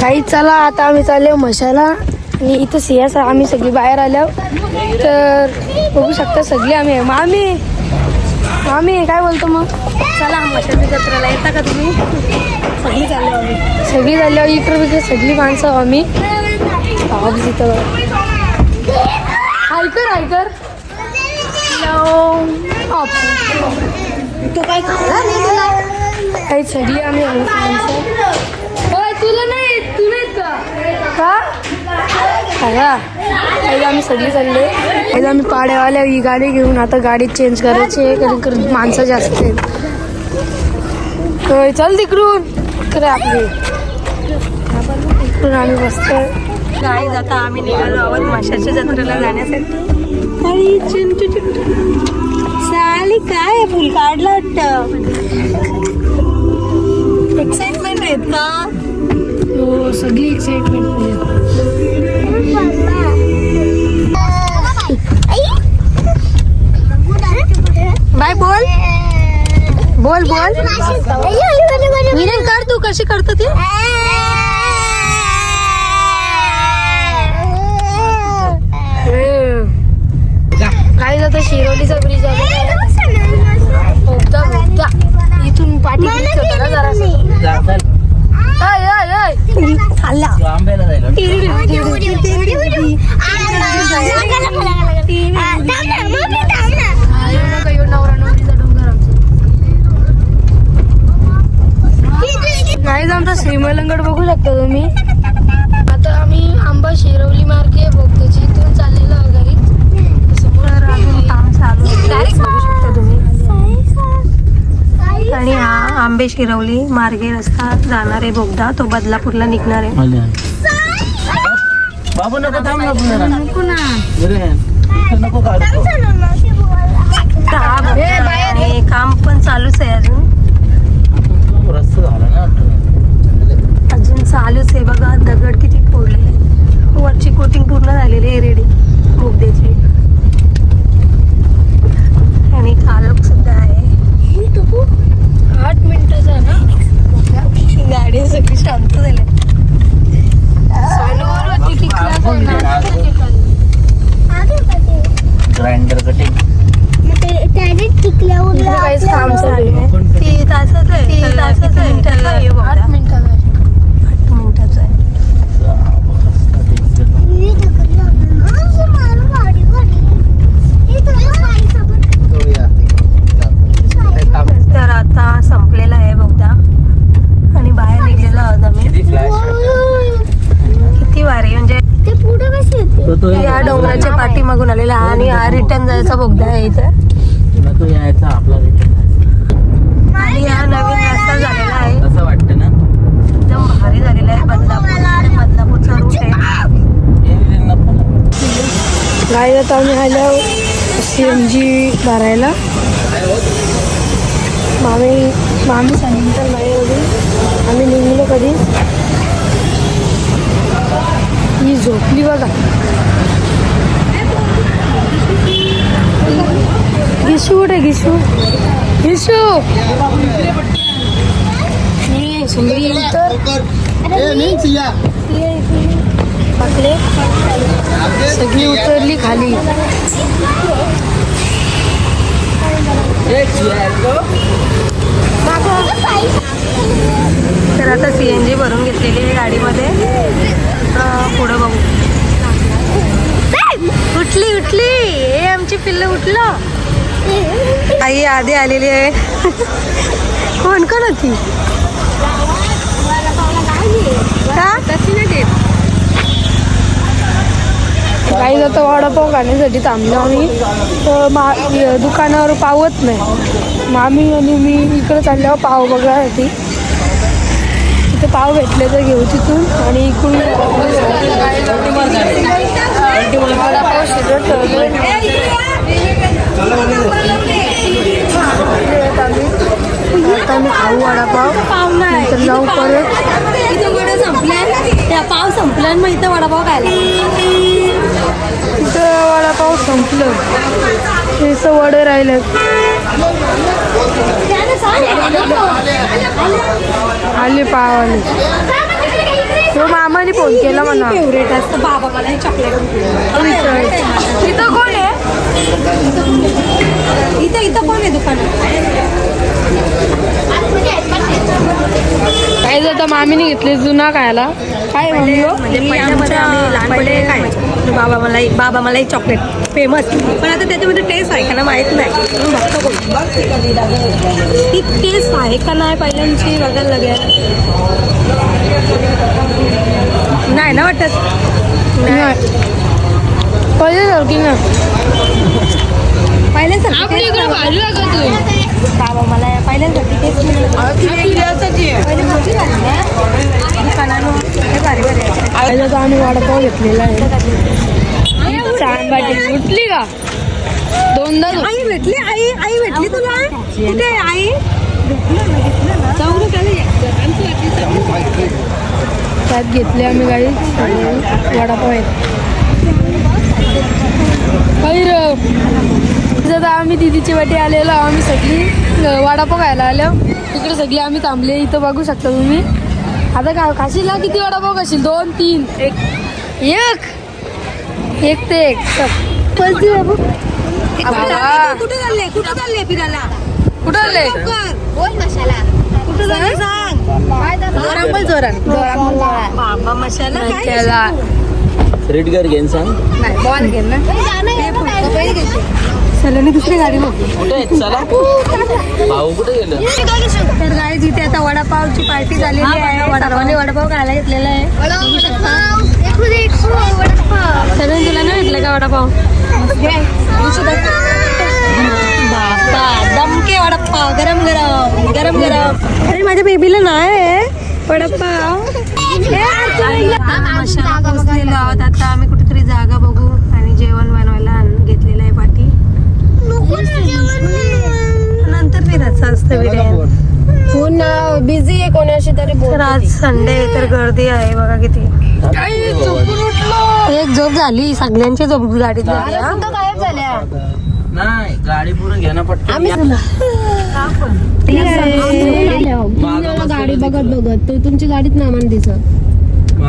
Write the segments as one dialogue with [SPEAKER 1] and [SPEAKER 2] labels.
[SPEAKER 1] काही चला आता आम्ही चालले मशाला आणि इथं सिंहासा आम्ही सगळी बाहेर आलो तर बघू शकता सगळी आम्ही मामी काय बोलतो मग
[SPEAKER 2] चला मशाली जत्रेला येता का तुम्ही? सगळी
[SPEAKER 1] चाललो इकडे सगळी माणसं आम्ही तिथं ऐकर
[SPEAKER 2] तू काय खाल्ला नाही तुला?
[SPEAKER 1] काही सगळी आम्ही माणसं तुला नाही तू नाहीत का आम्ही सगळी चालले आम्ही पाड्यावाल्या ही गाडी घेऊन आता गाडी चेंज करायची आहे कारण माणसं जास्त आहेत. चल तिकडून खरं आपली इकडून आम्ही बसतोय
[SPEAKER 2] गाडी जाता आम्ही निघालो आहोत माशाच्या जत्रेला जाण्यासाठी. साली काय फुल काढलं वाटतं. एक्साइटमेंट आहेत का?
[SPEAKER 1] हो सगळी एक्साइटमेंट
[SPEAKER 2] बाय बोल विनय कर तू कशी करतो ती
[SPEAKER 1] काय जातं शिरोलीचा ब्रिज आहे इथून पाठी नाही आमचा श्रीमलंगड बघू शकता तुम्ही. आता आम्ही आंबा शिरवली मार्गे बोगद्याची इथून चाललेलो आहे घरी. समोर अजून काम चालू डायरेक्ट बघू शकता तुम्ही.
[SPEAKER 2] आणि हा आंबे शिरवली मार्गे रस्ता जाणार आहे बोगदा तो बदलापूरला निघणार आहे.
[SPEAKER 3] बाबू नको थांब नको ना
[SPEAKER 2] काम पण चालूच आहे अजून चालूच आहे बघा. दगड किती फोडलेले वरची कोटिंग पूर्ण झालेली आहे रेडी बोगद्याची आणि कालक सुद्धा आहे.
[SPEAKER 1] 8 मिनिटाचा ना
[SPEAKER 2] गाडी सगळी शांत झाली.
[SPEAKER 3] ग्राइंडर कटिंग
[SPEAKER 1] काहीच काम चालू आहे.
[SPEAKER 2] 3 तासाचं आहे. 8 मिनिटाचं आहे. तर आता संपलेला आहे बोगदा आणि बाहेर निघलेलो आहोत आम्ही. किती वारी म्हणजे या डोंगराच्या पाठीमागून आलेला आणि हा रिटर्न जायचा बोगदा आहे इथे.
[SPEAKER 3] तो यायचा आपला
[SPEAKER 2] आणि हा नवीन रस्ता झालेला आहे.
[SPEAKER 3] असं वाटतं ना
[SPEAKER 2] एकदम भारी झालेला आहे. बदलापूरचा रूट आहे.
[SPEAKER 1] काय आता आम्ही आलो CNG भरायला. मामी सांगितलं नाही वगैरे आम्ही निघलो कधी. ही झोपली बघा. गिशू कुठे गिशू सुंदरी तर पकले सगळी उतरली खाली.
[SPEAKER 2] तर आता CNG भरून घेतलेली आहे गाडीमध्ये. पुढं बघू. उठली हे आमची पिल्लं उठलं. आई आधी आलेली आहे. कोण होती
[SPEAKER 1] काही जातं वडापाव खाण्यासाठी थांबलो आम्ही तर दुकानावर पावत नाही. मामी आणि मी इकडे चालल्यावर पाव बघायसाठी. तिथे पाव भेटले तर घेऊ तिथून आणि इकडून वडापाव शिजत ठेवले. आता आम्ही खाऊ वडापाव. नंतर जाऊ परत.
[SPEAKER 2] इथं वडा संपल्या त्या पाव संपला मग इथं वडापाव खायला.
[SPEAKER 1] तिथं वडापाव संपलं हे वडे राहिले. आले पाव आले. तो मामाने फोन केला म्हणा.
[SPEAKER 2] फेवरेट असतं बाबा मला हे चॉकलेट.
[SPEAKER 1] इथं कोण आहे?
[SPEAKER 2] इथं कोण आहे दुकानात?
[SPEAKER 1] काय जातं मामीने घेतले जुना खायला. काय
[SPEAKER 2] म्हणजे पहिल्यामध्ये आम्ही लहानपणी काय बाबा मला एक चॉकलेट फेमस, पण आता त्याच्यामध्ये टेस्ट आहे का ना माहीत नाही. बघतो ती टेस्ट आहे का नाही पहिल्यांची बघायला लागेल. नाही ना वाटत.
[SPEAKER 1] पहिल्यासारखी ना
[SPEAKER 2] पहिल्यासारखी बाबा मला पहिल्यासारखी टेस्ट
[SPEAKER 1] पहिलं तर आम्ही वडापाव घेतलेला आहे. छान वाटली. उठली का? दोनदा
[SPEAKER 2] आई भेटली तुला कुठे आई?
[SPEAKER 1] त्यात घेतले आम्ही गाडी वडापाव आहेत. आता आम्ही दिदीची वाटी आलेलो आम्ही सगळी वडापाव खायला आलो. इकडे सगळे आम्ही थांबले. इथं बघू शकता तुम्ही. आता काय खाशील ना? किती वडापाव खाशील? 2 3 एक ते एक.
[SPEAKER 2] कुठे चालले फिरायला?
[SPEAKER 1] कुठं आले?
[SPEAKER 2] कुठे चालले सांग. बाबा मसाला काय?
[SPEAKER 1] त्याला
[SPEAKER 3] रेड घर घेऊन सांग.
[SPEAKER 1] नाही बॉल घेन ना.
[SPEAKER 2] सलोनी दुसरी गाडी बघ.
[SPEAKER 3] कुठे आहेत चला भाऊ कुठे गेलं?
[SPEAKER 2] तर गाईज इथे आता वडापावची पार्टी झालेली आहे. सर्वांनी वडापाव खायला घेतलेला आहे. सलोनी तुला नाही भेटलं का वडापाव? बापा दमके वडापाव गरम गरम गरम गरम. अरे माझ्या बेबीला नाही वडापाव. मसाला पोचलेलो आहोत. आता आम्ही कुठेतरी जागा बघू आणि जेवण बनवायला घेतलेलं आहे पाठी. नंतर फिरायचं असतं व्हिडिओ.
[SPEAKER 1] बिझी आहे कोणाशी तरी.
[SPEAKER 2] तर आज संडे आहे तर गर्दी आहे बघा किती. एक झोप झाली सगळ्यांची झोप गाडीत झाली.
[SPEAKER 1] गायब झाल्या.
[SPEAKER 3] नाही गाडी पुढे घेणं पटकन.
[SPEAKER 1] गाडी बघत तर तुमची गाडीत ना आम्हाला दिसत.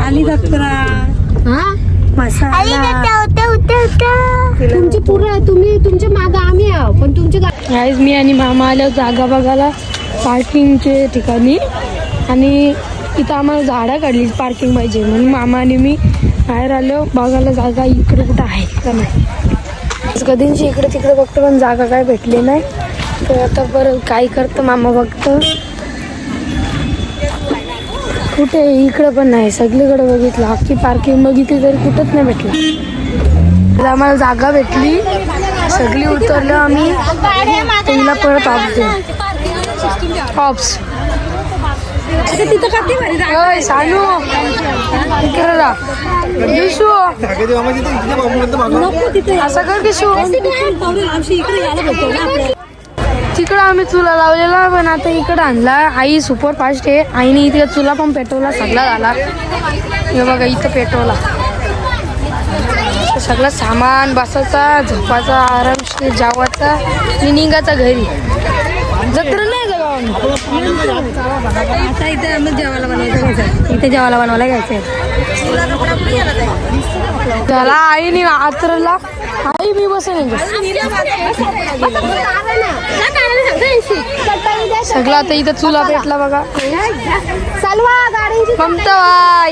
[SPEAKER 2] आली दत्रा मसाला
[SPEAKER 1] तुमची पूर्ण तुम्ही तुमच्या मागं आम्ही आहो पण तुमची गाईज मी आणि मामा आलो जागा बघायला पार्किंगचे ठिकाणी. आणि इथं आम्हाला झाडं काढली पार्किंग पाहिजे म्हणून मामा आणि मी बाहेर आलो बघायला जागा इकडे कुठं आहे का नाही. कधींची इकडे तिकडे बघतो पण जागा काय भेटली नाही. तर आता बरं काय करतं मामा बघतं. कुठे इकडं पण नाही. सगळीकडे बघितलं अख्खी पार्किंग बघितली तरी कुठंच नाही भेटलं. आम्हाला जागा भेटली सगळी उतरलो आम्ही. तिला परत ऑप्स
[SPEAKER 2] तिथं काठी भारी जागा आहे.
[SPEAKER 1] सानू इकडे जा.
[SPEAKER 2] नको तिथे
[SPEAKER 1] असं कर की शो.
[SPEAKER 2] इकडे यायला भेटतो ना आपल्याला.
[SPEAKER 1] तिकडं आम्ही चुला लावलेला पण आता इकडं आणला. आई सुपर फास्ट आहे. आईने इथे चुला पण पेटवला सगळा झाला. हे बघा इथं पेटवला सगळं सामान बसायचा झोपाचा आरामशीर जेवायचा आणि निघायचा घरी. जत्र नाही
[SPEAKER 2] आता इथे आम्ही जेवायला बनवायचं घ्यायचं. इथे जेवायला बनवायला घ्यायचंय.
[SPEAKER 1] त्याला आईने आतरला. आई मी बसेन सगळं. आता इथं चुला पेटला बघा. ममता बाय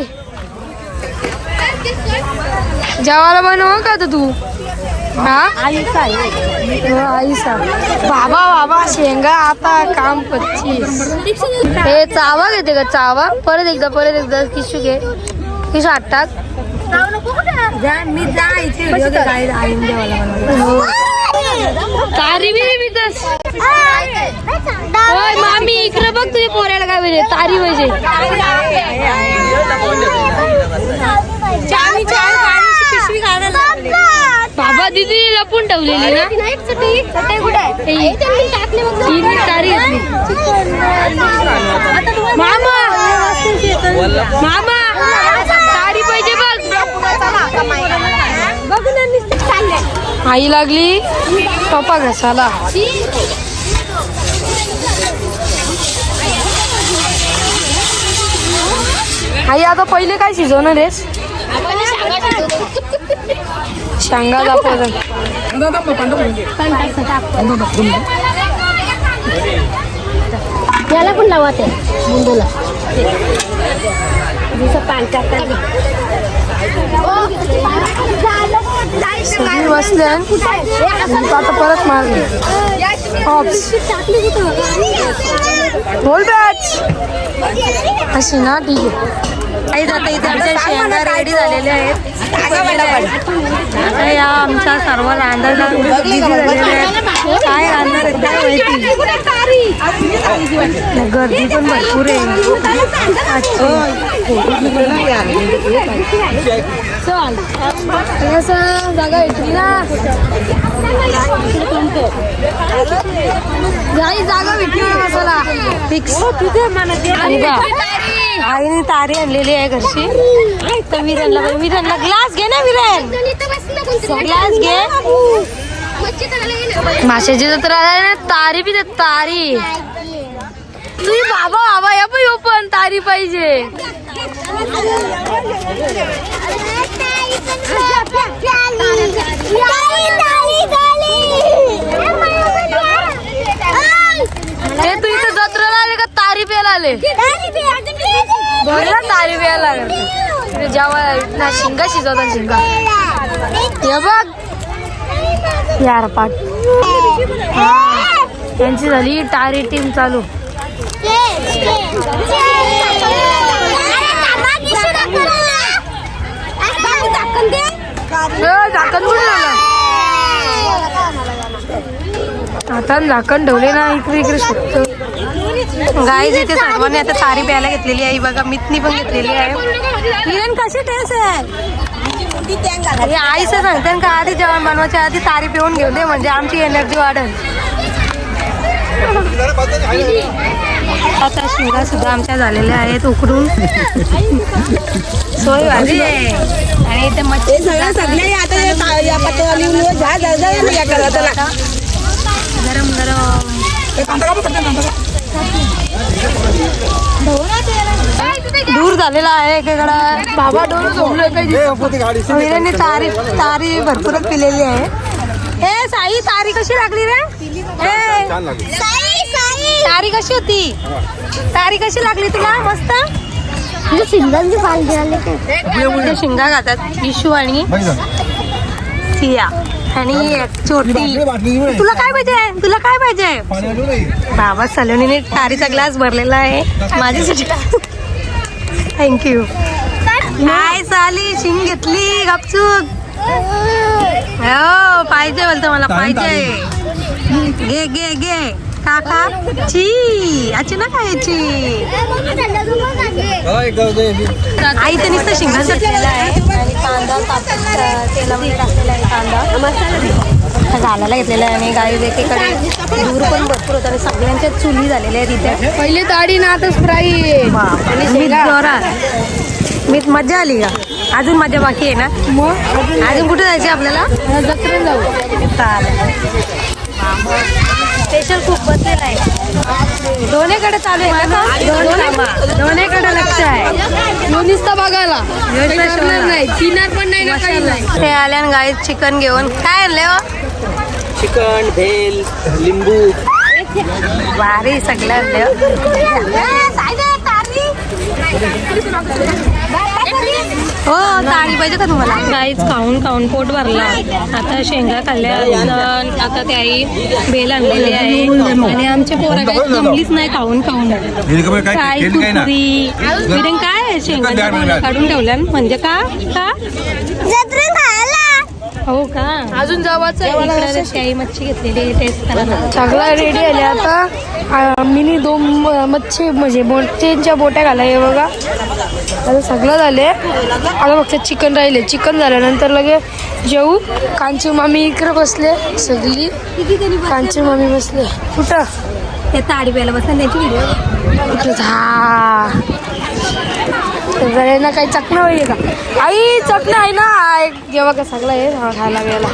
[SPEAKER 1] जेवायला बनव का आता तू? हा आईसा बाबा शेंगा आता काम 25. हे चावा घेते का चावा? परत एकदा किशू घे. किशू आठ टाक.
[SPEAKER 2] मी जायचे जेवायला
[SPEAKER 1] तारी बी तस. मामी इकडे बघ तुझ्या पोऱ्याला काय पाहिजे? तारी पाहिजे.
[SPEAKER 2] पिशवी काढायला
[SPEAKER 1] बाबा दिदी लपून ठेवलेली ना. तारी घेतली. मामा तारी पाहिजे बघ. आई लागली पप्पा घसाला. आई आता पहिले काय शिजवणार आहेस? शेंगा दाखव.
[SPEAKER 4] याला पण लावा ते मुंडूला
[SPEAKER 1] सगळी बसले आता परत मारले. बोल बॅच अशी ना. ठीक आहे.
[SPEAKER 2] काही जातं इथे आमच्या शेंगा रेडी झालेल्या आहेत. आता या आमच्या सर्व रांधायला बिझी झालेल्या आहेत. काय रांधणार आहेत काय माहिती. गर्दी पण भरपूर आहे.
[SPEAKER 1] जागा भेटली ना. जागा भेटली ना मसाला फिक्स.
[SPEAKER 2] आईने तारी आणलेली आहे घरची. तर विरानला ग्लास घे ना. विरान ग्लास घे.
[SPEAKER 1] माशाची जत्रा आहे ना. तारी बी देत तारी. तुम्ही बाबा या पण तारी पाहिजे. ते तू इथे जत्रेला आले का तारी प्यायला आले? बरं तारी प्यायला लागले जेव्हा शिंगा शिजवतात. शिंगा हे बघ यार पाठ. त्यांची झाली तारी टीम चालू. आता झाकण ठेवले ना. इकडे इकडे शकतो.
[SPEAKER 2] गाईज इथे सर्वांनी आता तारी प्यायला घेतलेली आहे. बघा मितनी पण घेतलेली आहे. विरान कशी टेस्ट आहे? आईचं सांगते का आधी जेवण बनवायच्या आधी तारी पिऊन घेऊ दे म्हणजे आमची एनर्जी वाढेल. आता शिंगा सुद्धा आमच्या झालेल्या आहेत उकडून. सोय भाजी आहे आणि इथे मच्छी गरम गरम. दूर झालेला आहे एकेकडे. बाबा डोर झोपलोय काही. विरांनी तारी भरपूरच पिलेली आहे. ए साई तारी कशी लागली रे? तारी कशी होती? तारी कशी लागली तुला? मस्त.
[SPEAKER 4] शिंगांची पाल
[SPEAKER 2] शिंगा खातात इशू आणि सिया आणि एक छोटी. तुला काय पाहिजे? तुला काय पाहिजे? बाबा सलोनीने तारीचा ग्लास भरलेला आहे माझ्यासाठी. थँक्यू. काय साली शिंग घेतली गपचूक. हो पाहिजे बोलतो मला पाहिजे. घे घे घे काका. ची आची ना खायची. आई तर नुसतं शिंगाच घेतलेला आहे आणि कांदा तेलामध्ये टाकलेला आहे. कांदा घालायला घेतलेला आहे आणि गाई एकीकडे दूर पण भरपूर होतं आणि सगळ्यांच्या चुली झालेल्या आहेत इथे.
[SPEAKER 1] पहिले ताडी ना आता फ्राय
[SPEAKER 2] आणि जोरात. मीठ मजा आली का? अजून मजा बाकी आहे ना.
[SPEAKER 1] मग
[SPEAKER 2] अजून कुठे जायचे आपल्याला?
[SPEAKER 1] जत्रेला जाऊ.
[SPEAKER 2] स्पेशल खूप बसलेला आहे. दोन्हीकडे चालू आहे का? दोन्हीकडे लक्ष आहे.
[SPEAKER 1] नुसता बघायला नाही. पिणार पण नाही ना काही नाही.
[SPEAKER 2] ते आल्यान गाई चिकन घेऊन काय आणले हो?
[SPEAKER 3] चिकन भेल लिंबू.
[SPEAKER 2] भारी सगळं आणले हो. तारी पाहिजे का तुम्हाला? काहीच खाऊन खाऊन पोट भरला. आता शेंगा खाल्ल्या. आता त्याही बेल आणलेली आहे आणि आमच्या पोरा काही जमलीच नाही खाऊन खाऊन. काय कुरकुरी विरंग काय आहे? शेंगाच्या पोळ्या काढून ठेवल्या म्हणजे का का हो का?
[SPEAKER 1] अजून जावाचं
[SPEAKER 2] शाही मच्छी घेतलेली टेस्ट करा.
[SPEAKER 1] सगळा रेडी आले. आता मिनी 2 मच्छी म्हणजे मोठ्यांच्या बोट्या घालाय. हे बघा आता सगळं झाले. आता फक्त चिकन राहिले. चिकन झाल्यानंतर लगे जेऊ. कांची मामी इकडे बसले. सगळी कांची मामी बसले. कुठं?
[SPEAKER 2] ते ताडी प्यायला बसतात त्यांची व्हिडिओ.
[SPEAKER 1] ना काही चकणं होईल का? आई चकणं आहे ना. जेव्हा का सगळं आहे खायला वेळेला.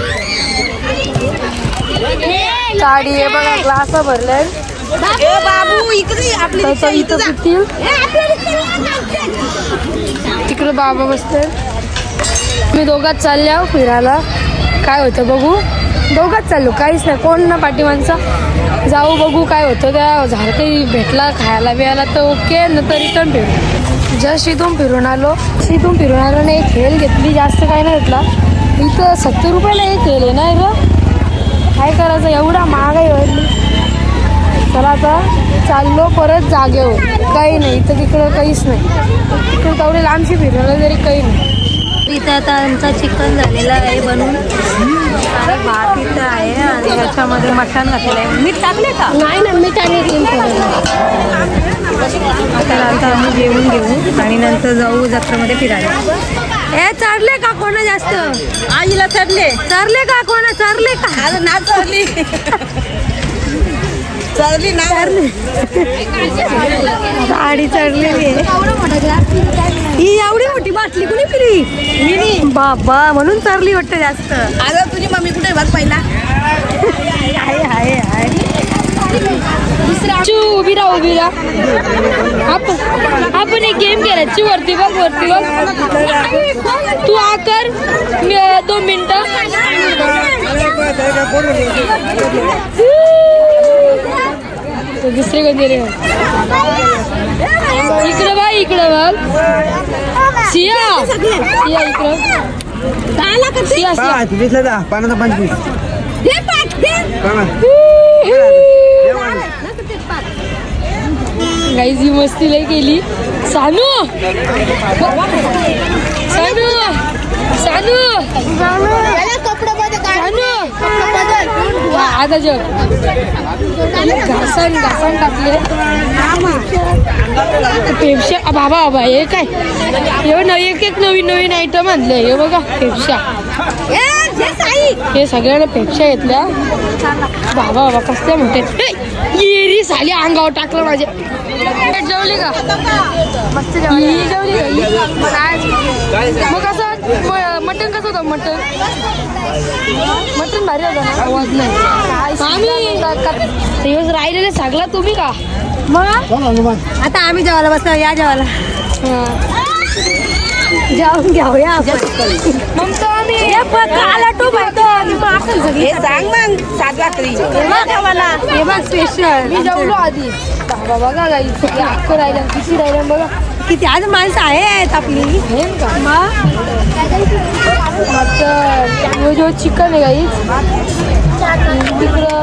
[SPEAKER 1] ताडी आहे बघा. ग्लास भरले.
[SPEAKER 2] बाबू इकडे आपली
[SPEAKER 1] इथं पितील. इकडे बाबा बसते. मी दोघात चालल्या फिरायला. काय होतं बघू. दोघात चाललो काहीच नाही कोण ना पाठीमागचा. जाऊ बघू काय होतं. त्या झाड काही भेटला खायला बियाला तर ओके न तर रिटर्न फिरू. जस्ट इथून फिरून आलो नाही. एक हेल घेतली जास्त काही नाही घेतला. इथं 70 रुपयाला एक हेल आहे नाही ग. काय करायचं एवढा महागाई वाढली. चला आता चाललो परत जागेवर. काही नाही इथं तिकडं काहीच नाही. इकडं तेवढे लांबशी फिरवलं तरी काही नाही.
[SPEAKER 2] इथं आता आमचा चिकन झालेला आहे बनवून. आणि भात इथं आहे आणि त्याच्यामध्ये मटण घातलेलं आहे. मीठ टाकले का?
[SPEAKER 4] नाही ना मीठ आणि क्रीम
[SPEAKER 2] आता नंतर आम्ही जेवून घेऊ आणि नंतर जाऊ जत्रेमध्ये फिरायला. हे चढले का कोण जास्त? आईला चढले का कोण चढले का? ना चढली गाडी चढलेली आहे. ही एवढी मोठी बाटली कुणी पिली? बाबा म्हणून चढली वाटतं जास्त.
[SPEAKER 5] अगं तुझी मम्मी कुठे बघ पहिला.
[SPEAKER 2] आहे
[SPEAKER 1] चू उभी राहा. आपण एक गेम केला. वरती बघ. तू आकर 2 मिनिटं. दुसरे कोणते रे. इकडे बघ सिया इकडं. सिया गाईज ही मस्ती लय केली. सानू आता जग घासन टाकले. पेप्शा बाबा हे काय एक नवीन आयटम आणले. हे बघा पेप्शा. हे सगळ्यांना पेप्शा घेतल्या. बाबा कसल्या म्हणते येरी साली अंगावर टाकलं माझे. जेवली का? मस्त जेवली मग कसं मटण कसं होतं? मटण भारी होतं ना. आवाज नाही आम्ही राहिलेले सगळा तुम्ही का
[SPEAKER 2] मग आता आम्ही जेवायला बसतो. या जेवायला जाऊन घेऊया आपण. मग तो आम्ही
[SPEAKER 5] सांग मग 7 रात्री
[SPEAKER 2] हे बघ स्पेशल.
[SPEAKER 1] मी जेवलो आधी. बाबा बघा गाई राहिल्या किती राहिल्या बघा.
[SPEAKER 2] किती आज माणसं आहेत आपली.
[SPEAKER 1] मटन चिकन आहे गाई. तिकडं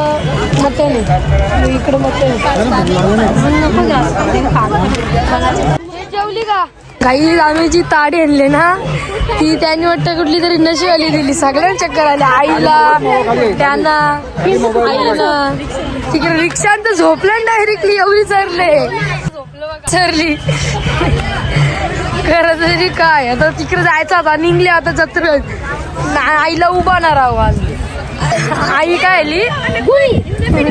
[SPEAKER 1] मटन आहे. इकडं मटन जेवली का? काही आम्ही जी ताडी आणली ना ती त्यांनी वाटतं कुठली तरी नशीवाली दिली. सगळ्यांना चक्कर आले. आईला त्यांना आईला. तिकडे रिक्षांत झोपलं डायरेक्टली. एवढी चरली खरं तरी काय. आता तिकडे जायचं आता निघले. आता जत्रेत आईला उभा ना राहू. आज आई काय आली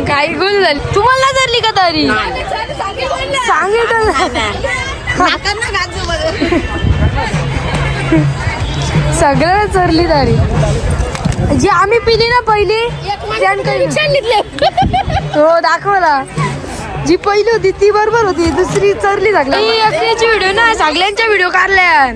[SPEAKER 1] काही गुल झाली. तुम्हाला धरली का तरी सांगितलं सगळ्यांना चरली तरी. जी आम्ही पिली ना पहिली हो दाखवला. जी पहिली होती ती बरोबर होती. दुसरी चरली सगळ्या. व्हिडिओ ना सगळ्यांच्या व्हिडिओ काढल्या.